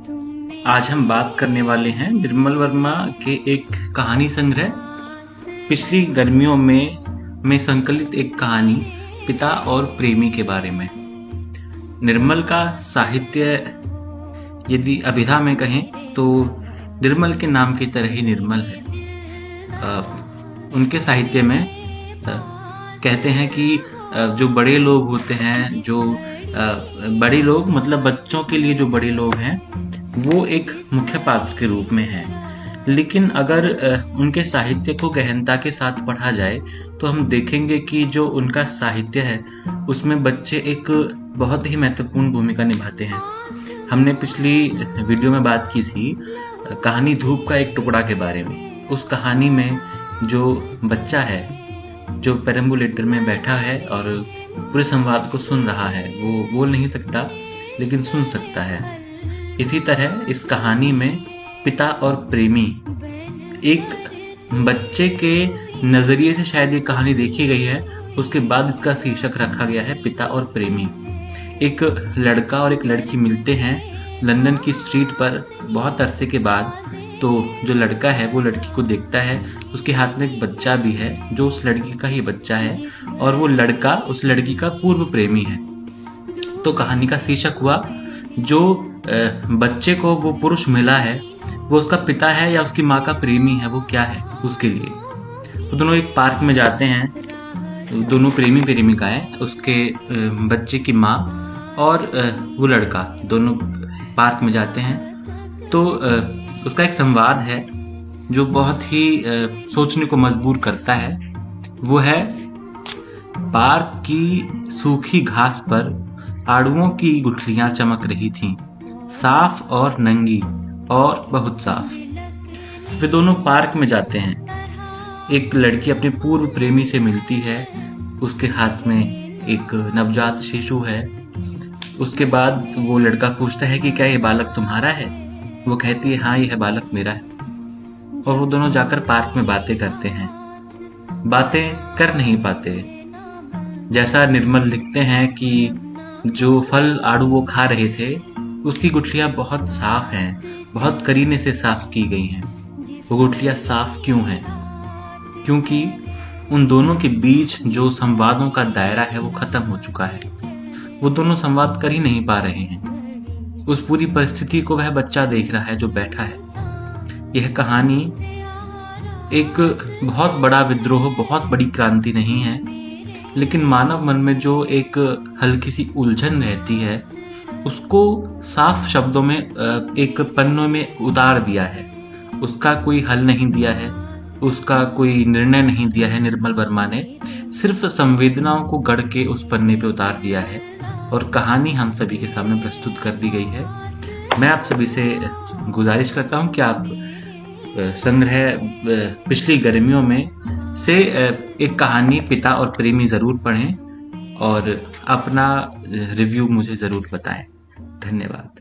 आज हम बात करने वाले हैं निर्मल वर्मा के एक कहानी संग्रह पिछली गर्मियों में संकलित एक कहानी पिता और प्रेमी के बारे में। निर्मल का साहित्य यदि अभिधा में कहें तो निर्मल के नाम की तरह ही निर्मल है। उनके साहित्य में कहते हैं कि जो बड़े लोग होते हैं, जो बड़े लोग मतलब बच्चों के लिए जो बड़े लोग हैं वो एक मुख्य पात्र के रूप में हैं। लेकिन अगर उनके साहित्य को गहनता के साथ पढ़ा जाए तो हम देखेंगे कि जो उनका साहित्य है उसमें बच्चे एक बहुत ही महत्वपूर्ण भूमिका निभाते हैं। हमने पिछली वीडियो में बात की थी कहानी धूप का एक टुकड़ा के बारे में। उस कहानी में जो बच्चा है जो पेरम्बुलेटर में बैठा है और पूरे संवाद को सुन रहा है, वो बोल नहीं सकता लेकिन सुन सकता है। इसी तरह इस कहानी में पिता और प्रेमी, एक बच्चे के नजरिए से शायद ये कहानी देखी गई है, उसके बाद इसका शीर्षक रखा गया है पिता और प्रेमी। एक लड़का और एक लड़की मिलते हैं लंदन की स्ट्रीट पर बहुत अरसे के बाद। तो जो लड़का है वो लड़की को देखता है, उसके हाथ में एक बच्चा भी है जो उस लड़की का ही बच्चा है और वो लड़का उस लड़की का पूर्व प्रेमी है। तो कहानी का शीर्षक हुआ जो बच्चे को वो पुरुष मिला है वो उसका पिता है या उसकी माँ का प्रेमी है, वो क्या है उसके लिए। तो दोनों एक पार्क में जाते हैं, दोनों प्रेमी प्रेमिकाएं, उसके बच्चे की माँ और वो लड़का, दोनों पार्क में जाते हैं। तो उसका एक संवाद है जो बहुत ही सोचने को मजबूर करता है। वो है पार्क की सूखी घास पर आड़ुओं की गुठलियां चमक रही थीं, साफ और नंगी और बहुत साफ। वे दोनों पार्क में जाते हैं। एक लड़की अपने पूर्व प्रेमी से मिलती है, उसके हाथ में एक नवजात शिशु है। उसके बाद वो लड़का पूछता है कि क्या ये बालक तुम्हारा है? वो कहती है हाँ, यह बालक मेरा है। और वो दोनों जाकर पार्क में बातें करते हैं। बातें कर नहीं पाते। जैसा निर्मल लिखते हैं कि जो फल आड़ू वो खा रहे थे उसकी गुठलियां बहुत साफ हैं, बहुत करीने से साफ की गई हैं। वो गुठलियां साफ क्यों हैं? क्योंकि उन दोनों के बीच जो संवादों का दायरा है वो खत्म हो चुका है। वो दोनों संवाद कर ही नहीं पा रहे हैं। उस पूरी परिस्थिति को वह बच्चा देख रहा है जो बैठा है। यह कहानी एक बहुत बड़ा विद्रोह, बहुत बड़ी क्रांति नहीं है, लेकिन मानव मन में जो एक हल्की सी उलझन रहती है उसको साफ शब्दों में एक पन्नों में उतार दिया है। उसका कोई हल नहीं दिया है, उसका कोई निर्णय नहीं दिया है निर्मल वर्मा ने, सिर्फ संवेदनाओं को गढ़ के उस पन्ने पे उतार दिया है और कहानी हम सभी के सामने प्रस्तुत कर दी गई है। मैं आप सभी से गुजारिश करता हूं कि आप संग्रह पिछली गर्मियों में से एक कहानी पिता और प्रेमी जरूर पढ़ें और अपना रिव्यू मुझे जरूर बताएं। धन्यवाद।